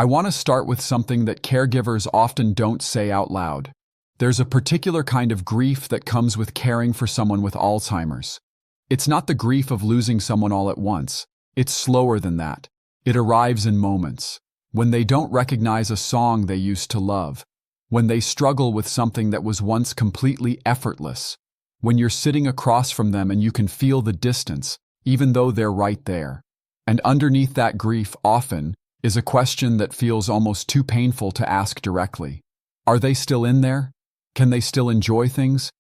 I want to start with something that caregivers often don't say out loud. There's a particular kind of grief that comes with caring for someone with Alzheimer's. It's not the grief of losing someone all at once. It's slower than that. It arrives in moments. When they don't recognize a song they used to love. When they struggle with something that was once completely effortless. When you're sitting across from them and you can feel the distance, even though they're right there. And underneath that grief, often, is a question that feels almost too painful to ask directly. Are they still in there? Can they still enjoy things?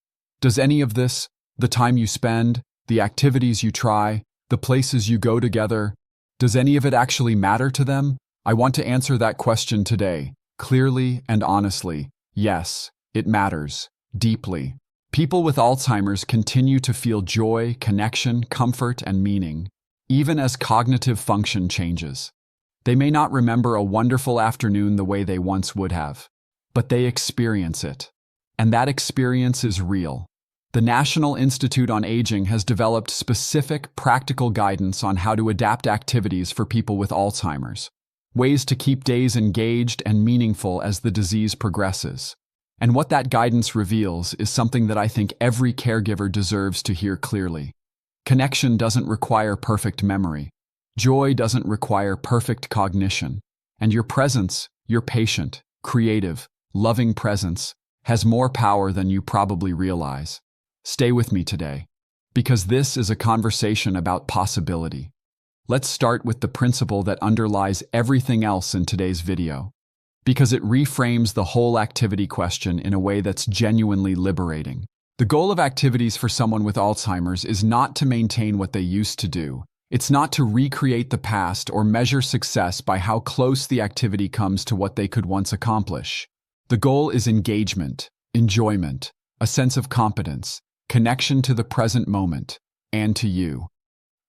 Does any of this, the time you spend, the activities you try, the places you go together, does any of it actually matter to them? I want to answer that question today, clearly and honestly. Yes, it matters, deeply. People with Alzheimer's continue to feel joy, connection, comfort, and meaning, even as cognitive function changes. They may not remember a wonderful afternoon the way they once would have, but they experience it. And that experience is real. The National Institute on Aging has developed specific, practical guidance on how to adapt activities for people with Alzheimer's, ways to keep days engaged and meaningful as the disease progresses. And what that guidance reveals is something that I think every caregiver deserves to hear clearly. Connection doesn't require perfect memory. Joy doesn't require perfect cognition. And your presence, your patient, creative, loving presence, has more power than you probably realize. Stay with me today, because this is a conversation about possibility. Let's start with the principle that underlies everything else in today's video, because it reframes the whole activity question in a way that's genuinely liberating. The goal of activities for someone with Alzheimer's is not to maintain what they used to do. It's not to recreate the past or measure success by how close the activity comes to what they could once accomplish. The goal is engagement, enjoyment, a sense of competence, connection to the present moment, and to you.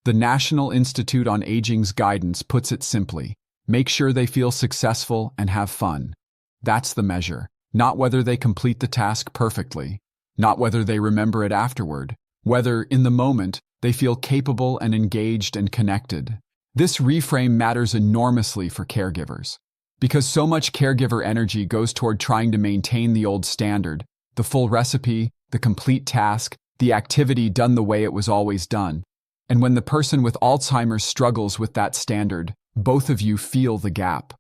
The National Institute on Aging's guidance puts it simply: make sure they feel successful and have fun. That's the measure, not whether they complete the task perfectly, not whether they remember it afterward, whether, in the moment, they feel capable and engaged and connected. This reframe matters enormously for caregivers, because so much caregiver energy goes toward trying to maintain the old standard, the full recipe, the complete task, the activity done the way it was always done. And when the person with Alzheimer's struggles with that standard, both of you feel the gap.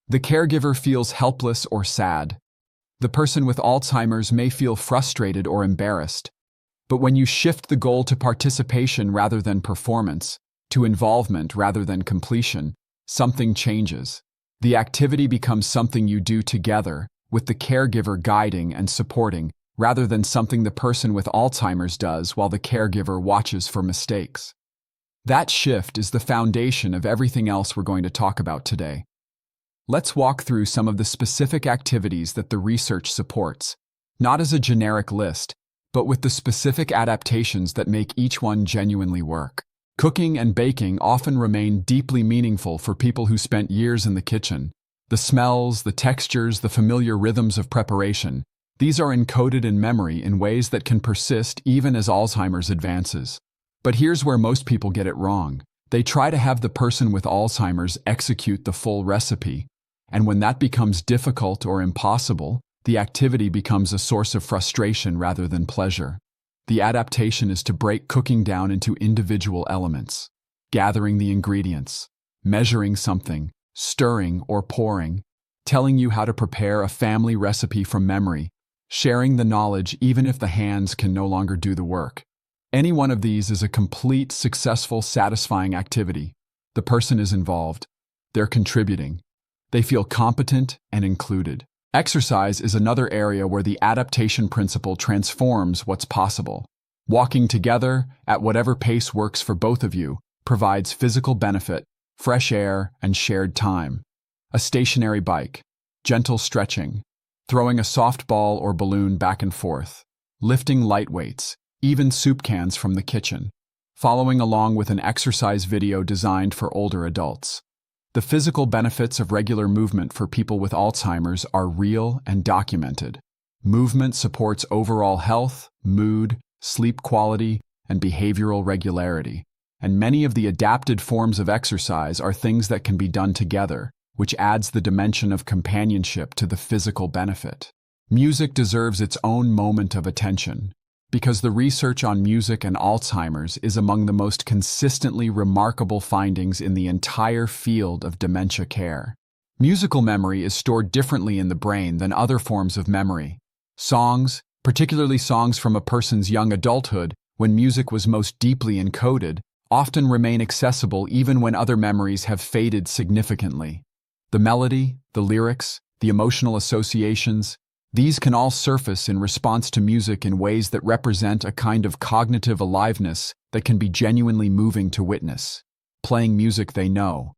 The caregiver feels helpless or sad. The person with Alzheimer's may feel frustrated or embarrassed. But when you shift the goal to participation rather than performance, to involvement rather than completion, something changes. The activity becomes something you do together, with the caregiver guiding and supporting, rather than something the person with Alzheimer's does while the caregiver watches for mistakes. That shift is the foundation of everything else we're going to talk about today. Let's walk through some of the specific activities that the research supports, not as a generic list, but with the specific adaptations that make each one genuinely work. Cooking and baking often remain deeply meaningful for people who spent years in the kitchen. The smells, the textures, the familiar rhythms of preparation, these are encoded in memory in ways that can persist even as Alzheimer's advances. But here's where most people get it wrong. They try to have the person with Alzheimer's execute the full recipe, and when that becomes difficult or impossible, the activity becomes a source of frustration rather than pleasure. The adaptation is to break cooking down into individual elements, gathering the ingredients, measuring something, stirring or pouring, telling you how to prepare a family recipe from memory, sharing the knowledge even if the hands can no longer do the work. Any one of these is a complete, successful, satisfying activity. The person is involved. They're contributing. They feel competent and included. Exercise is another area where the adaptation principle transforms what's possible. Walking together, at whatever pace works for both of you, provides physical benefit, fresh air, and shared time. A stationary bike, gentle stretching, throwing a softball or balloon back and forth, lifting light weights, even soup cans from the kitchen, following along with an exercise video designed for older adults. The physical benefits of regular movement for people with Alzheimer's are real and documented. Movement supports overall health, mood, sleep quality, and behavioral regularity. And many of the adapted forms of exercise are things that can be done together, which adds the dimension of companionship to the physical benefit. Music deserves its own moment of attention, because the research on music and Alzheimer's is among the most consistently remarkable findings in the entire field of dementia care. Musical memory is stored differently in the brain than other forms of memory. Songs, particularly songs from a person's young adulthood, when music was most deeply encoded, often remain accessible even when other memories have faded significantly. The melody, the lyrics, the emotional associations, these can all surface in response to music in ways that represent a kind of cognitive aliveness that can be genuinely moving to witness. Playing music they know,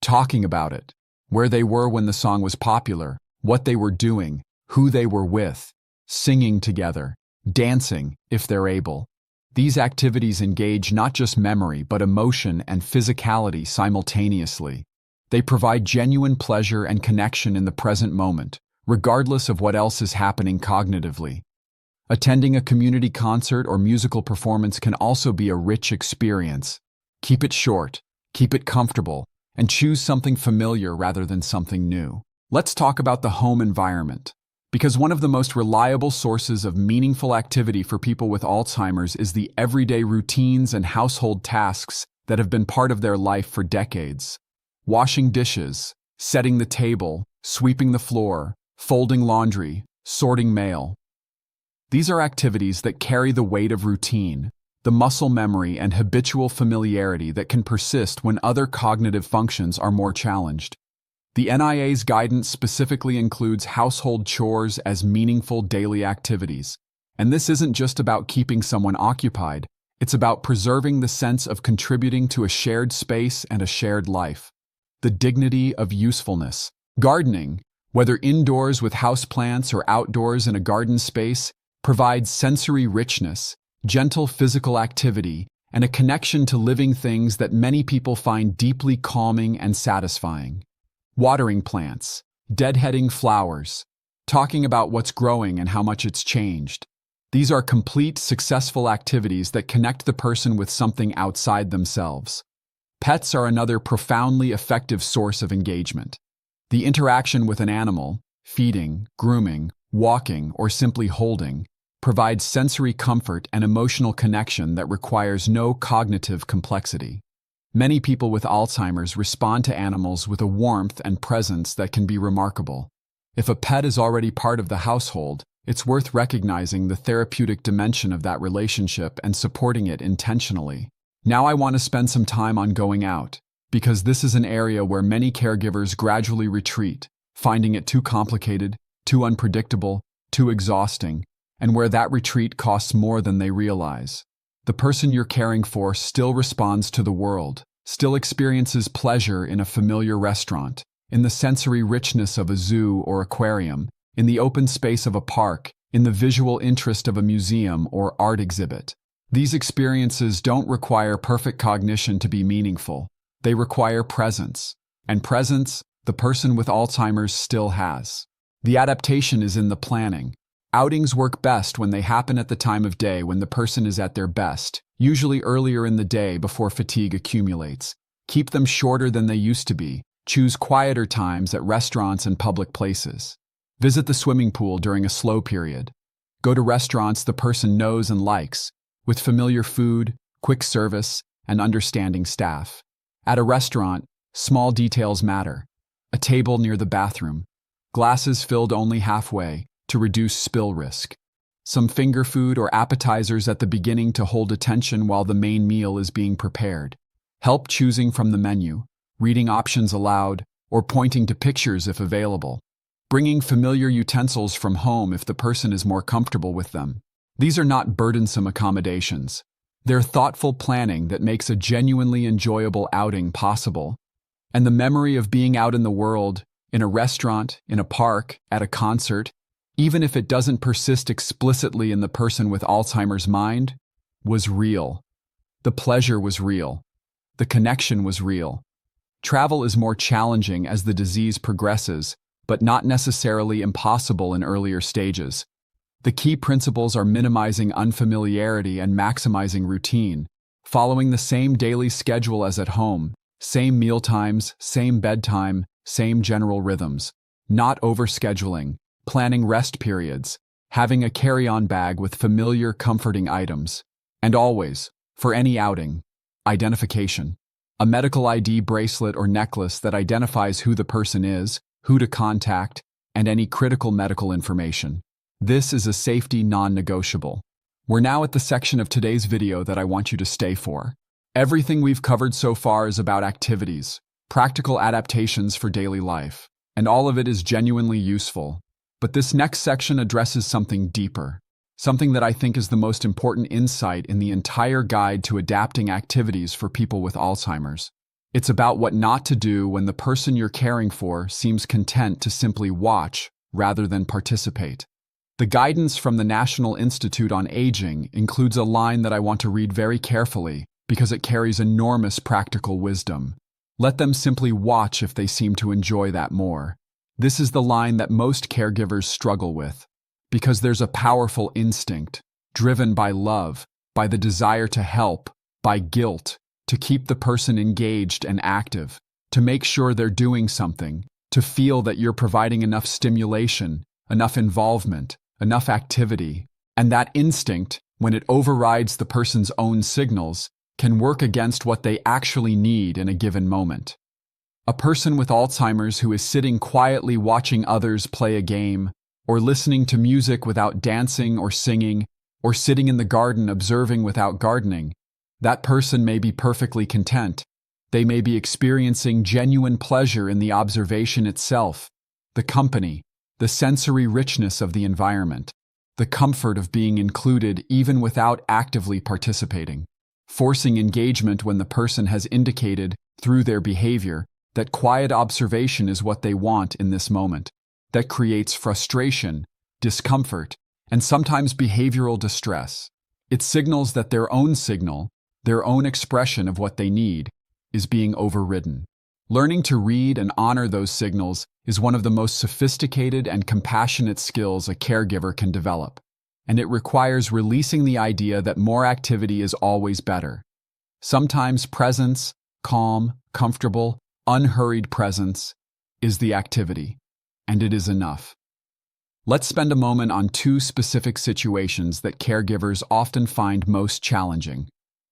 talking about it, where they were when the song was popular, what they were doing, who they were with, singing together, dancing if they're able. These activities engage not just memory but emotion and physicality simultaneously. They provide genuine pleasure and connection in the present moment, regardless of what else is happening cognitively. Attending a community concert or musical performance can also be a rich experience. Keep it short, keep it comfortable, and choose something familiar rather than something new. Let's talk about the home environment, because one of the most reliable sources of meaningful activity for people with Alzheimer's is the everyday routines and household tasks that have been part of their life for decades. Washing dishes, setting the table, sweeping the floor, folding laundry, sorting mail. These are activities that carry the weight of routine, the muscle memory and habitual familiarity that can persist when other cognitive functions are more challenged. The NIA's guidance specifically includes household chores as meaningful daily activities, and this isn't just about keeping someone occupied, it's about preserving the sense of contributing to a shared space and a shared life. The dignity of usefulness. Gardening, whether indoors with houseplants or outdoors in a garden space, provides sensory richness, gentle physical activity, and a connection to living things that many people find deeply calming and satisfying. Watering plants, deadheading flowers, talking about what's growing and how much it's changed. These are complete, successful activities that connect the person with something outside themselves. Pets are another profoundly effective source of engagement. The interaction with an animal, feeding, grooming, walking, or simply holding, provides sensory comfort and emotional connection that requires no cognitive complexity. Many people with Alzheimer's respond to animals with a warmth and presence that can be remarkable. If a pet is already part of the household, it's worth recognizing the therapeutic dimension of that relationship and supporting it intentionally. Now I want to spend some time on going out, because this is an area where many caregivers gradually retreat, finding it too complicated, too unpredictable, too exhausting, and where that retreat costs more than they realize. The person you're caring for still responds to the world, still experiences pleasure in a familiar restaurant, in the sensory richness of a zoo or aquarium, in the open space of a park, in the visual interest of a museum or art exhibit. These experiences don't require perfect cognition to be meaningful. They require presence, and presence, the person with Alzheimer's still has. The adaptation is in the planning. Outings work best when they happen at the time of day when the person is at their best, usually earlier in the day before fatigue accumulates. Keep them shorter than they used to be. Choose quieter times at restaurants and public places. Visit the swimming pool during a slow period. Go to restaurants the person knows and likes, with familiar food, quick service, and understanding staff. At a restaurant, small details matter. A table near the bathroom, glasses filled only halfway to reduce spill risk. Some finger food or appetizers at the beginning to hold attention while the main meal is being prepared. Help choosing from the menu, reading options aloud, or pointing to pictures if available. Bringing familiar utensils from home if the person is more comfortable with them. These are not burdensome accommodations. They're thoughtful planning that makes a genuinely enjoyable outing possible. And the memory of being out in the world, in a restaurant, in a park, at a concert, even if it doesn't persist explicitly in the person with Alzheimer's mind, was real. The pleasure was real. The connection was real. Travel is more challenging as the disease progresses, but not necessarily impossible in earlier stages. The key principles are minimizing unfamiliarity and maximizing routine, following the same daily schedule as at home, same meal times, same bedtime, same general rhythms, not overscheduling, planning rest periods, having a carry-on bag with familiar, comforting items, and always, for any outing, identification. A medical ID bracelet or necklace that identifies who the person is, who to contact, and any critical medical information. This is a safety non-negotiable. We're now at the section of today's video that I want you to stay for. Everything we've covered so far is about activities, practical adaptations for daily life, and all of it is genuinely useful. But this next section addresses something deeper, something that I think is the most important insight in the entire guide to adapting activities for people with Alzheimer's. It's about what not to do when the person you're caring for seems content to simply watch rather than participate. The guidance from the National Institute on Aging includes a line that I want to read very carefully because it carries enormous practical wisdom. Let them simply watch if they seem to enjoy that more. This is the line that most caregivers struggle with, because there's a powerful instinct, driven by love, by the desire to help, by guilt, to keep the person engaged and active, to make sure they're doing something, to feel that you're providing enough stimulation, enough involvement, enough activity. And that instinct, when it overrides the person's own signals, can work against what they actually need in a given moment. A person with Alzheimer's who is sitting quietly watching others play a game, or listening to music without dancing or singing, or sitting in the garden observing without gardening, that person may be perfectly content. They may be experiencing genuine pleasure in the observation itself, the company, the sensory richness of the environment, the comfort of being included even without actively participating. Forcing engagement when the person has indicated, through their behavior, that quiet observation is what they want in this moment. That creates frustration, discomfort, and sometimes behavioral distress. It signals that their own signal, their own expression of what they need, is being overridden. Learning to read and honor those signals is one of the most sophisticated and compassionate skills a caregiver can develop, and it requires releasing the idea that more activity is always better. Sometimes presence, calm, comfortable, unhurried presence, is the activity, and it is enough. Let's spend a moment on two specific situations that caregivers often find most challenging: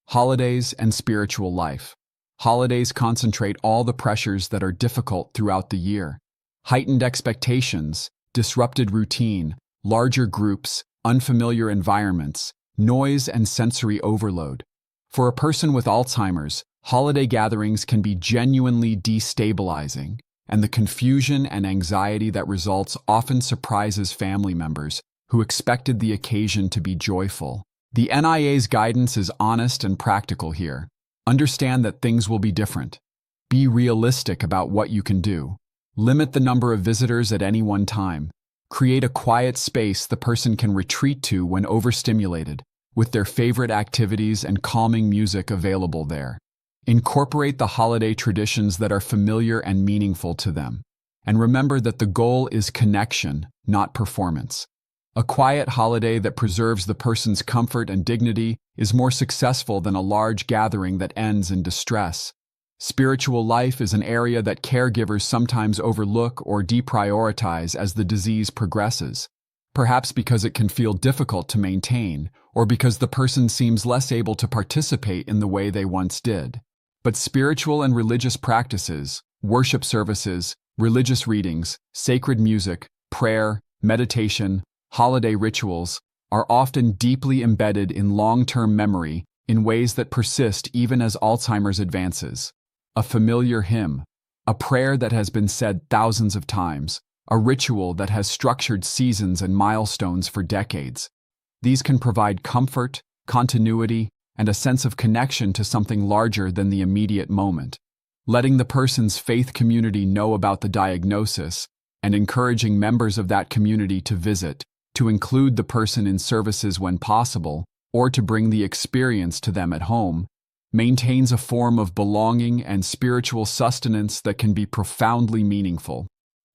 holidays and spiritual life. Holidays concentrate all the pressures that are difficult throughout the year. Heightened expectations, disrupted routine, larger groups, unfamiliar environments, noise and sensory overload. For a person with Alzheimer's, holiday gatherings can be genuinely destabilizing, and the confusion and anxiety that results often surprises family members who expected the occasion to be joyful. The NIA's guidance is honest and practical here. Understand that things will be different. Be realistic about what you can do. Limit the number of visitors at any one time. Create a quiet space the person can retreat to when overstimulated, with their favorite activities and calming music available there. Incorporate the holiday traditions that are familiar and meaningful to them. And remember that the goal is connection, not performance. A quiet holiday that preserves the person's comfort and dignity is more successful than a large gathering that ends in distress. Spiritual life is an area that caregivers sometimes overlook or deprioritize as the disease progresses, perhaps because it can feel difficult to maintain, or because the person seems less able to participate in the way they once did. But spiritual and religious practices, worship services, religious readings, sacred music, prayer, meditation, holiday rituals are often deeply embedded in long-term memory in ways that persist even as Alzheimer's advances. A familiar hymn, a prayer that has been said thousands of times, a ritual that has structured seasons and milestones for decades. These can provide comfort, continuity, and a sense of connection to something larger than the immediate moment. Letting the person's faith community know about the diagnosis and encouraging members of that community to visit, to include the person in services when possible, or to bring the experience to them at home, maintains a form of belonging and spiritual sustenance that can be profoundly meaningful.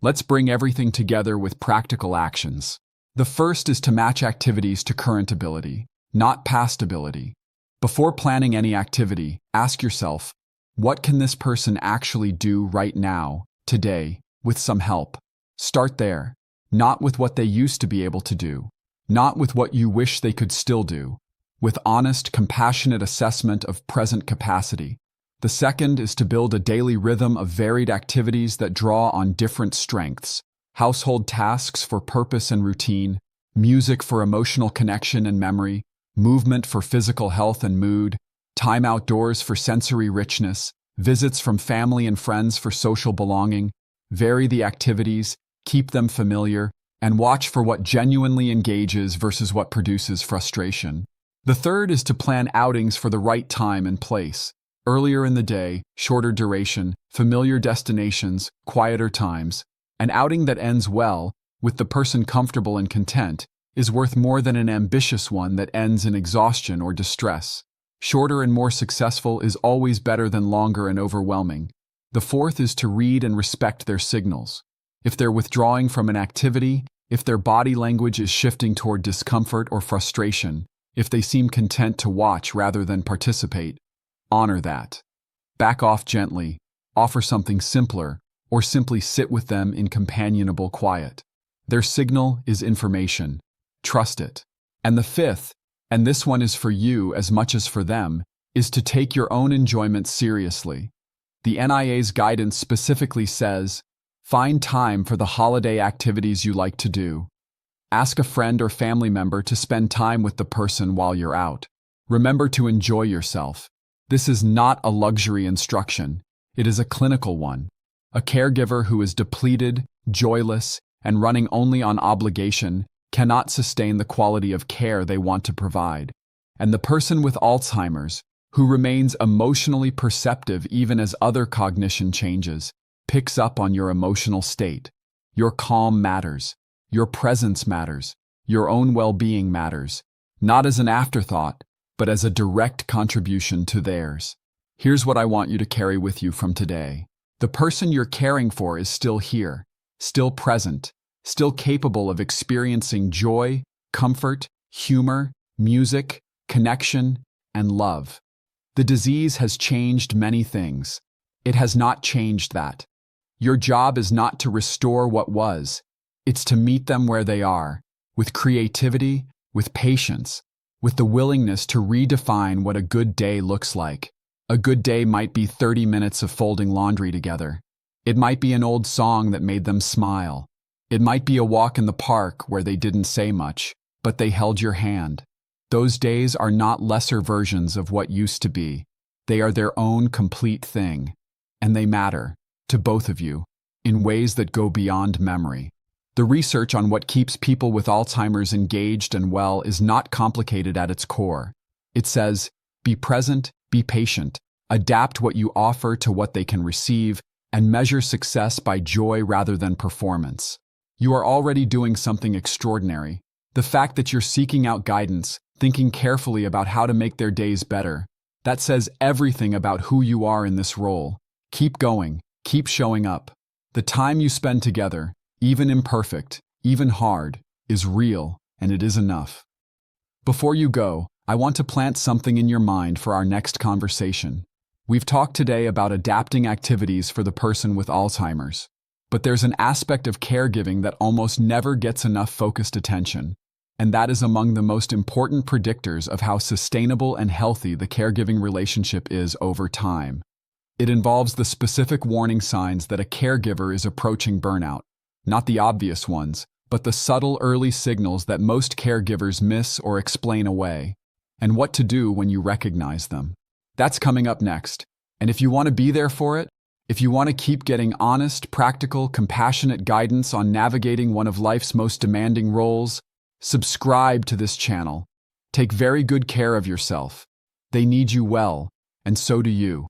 Let's bring everything together with practical actions. The first is to match activities to current ability, not past ability. Before planning any activity, ask yourself, what can this person actually do right now today, with some help. Start there, not with what they used to be able to do, not with what you wish they could still do, with honest, compassionate assessment of present capacity. The second is to build a daily rhythm of varied activities that draw on different strengths: household tasks for purpose and routine, music for emotional connection and memory, movement for physical health and mood, time outdoors for sensory richness, visits from family and friends for social belonging. Vary the activities, keep them familiar, and watch for what genuinely engages versus what produces frustration. The third is to plan outings for the right time and place. Earlier in the day, shorter duration, familiar destinations, quieter times. An outing that ends well, with the person comfortable and content, is worth more than an ambitious one that ends in exhaustion or distress. Shorter and more successful is always better than longer and overwhelming. The fourth is to read and respect their signals. If they're withdrawing from an activity, if their body language is shifting toward discomfort or frustration, if they seem content to watch rather than participate, honor that. Back off gently, offer something simpler, or simply sit with them in companionable quiet. Their signal is information. Trust it. And the fifth, and this one is for you as much as for them, is to take your own enjoyment seriously. The NIA's guidance specifically says, find time for the holiday activities you like to do. Ask a friend or family member to spend time with the person while you're out. Remember to enjoy yourself. This is not a luxury instruction. It is a clinical one. A caregiver who is depleted, joyless, and running only on obligation cannot sustain the quality of care they want to provide. And the person with Alzheimer's, who remains emotionally perceptive even as other cognition changes, picks up on your emotional state. Your calm matters. Your presence matters. Your own well-being matters, not as an afterthought, but as a direct contribution to theirs. Here's what I want you to carry with you from today. The person you're caring for is still here, still present, still capable of experiencing joy, comfort, humor, music, connection, and love. The disease has changed many things. It has not changed that. Your job is not to restore what was. It's to meet them where they are, with creativity, with patience, with the willingness to redefine what a good day looks like. A good day might be 30 minutes of folding laundry together. It might be an old song that made them smile. It might be a walk in the park where they didn't say much, but they held your hand. Those days are not lesser versions of what used to be. They are their own complete thing. And they matter, to both of you, in ways that go beyond memory. The research on what keeps people with Alzheimer's engaged and well is not complicated at its core. It says, be present, be patient, adapt what you offer to what they can receive, and measure success by joy rather than performance. You are already doing something extraordinary. The fact that you're seeking out guidance, thinking carefully about how to make their days better, that says everything about who you are in this role. Keep going, keep showing up. The time you spend together, even imperfect, even hard, is real, and it is enough. Before you go, I want to plant something in your mind for our next conversation. We've talked today about adapting activities for the person with Alzheimer's, but there's an aspect of caregiving that almost never gets enough focused attention, and that is among the most important predictors of how sustainable and healthy the caregiving relationship is over time. It involves the specific warning signs that a caregiver is approaching burnout, not the obvious ones, but the subtle early signals that most caregivers miss or explain away, and what to do when you recognize them. That's coming up next, and if you want to be there for it, if you want to keep getting honest, practical, compassionate guidance on navigating one of life's most demanding roles, subscribe to this channel. Take very good care of yourself. They need you well, and so do you.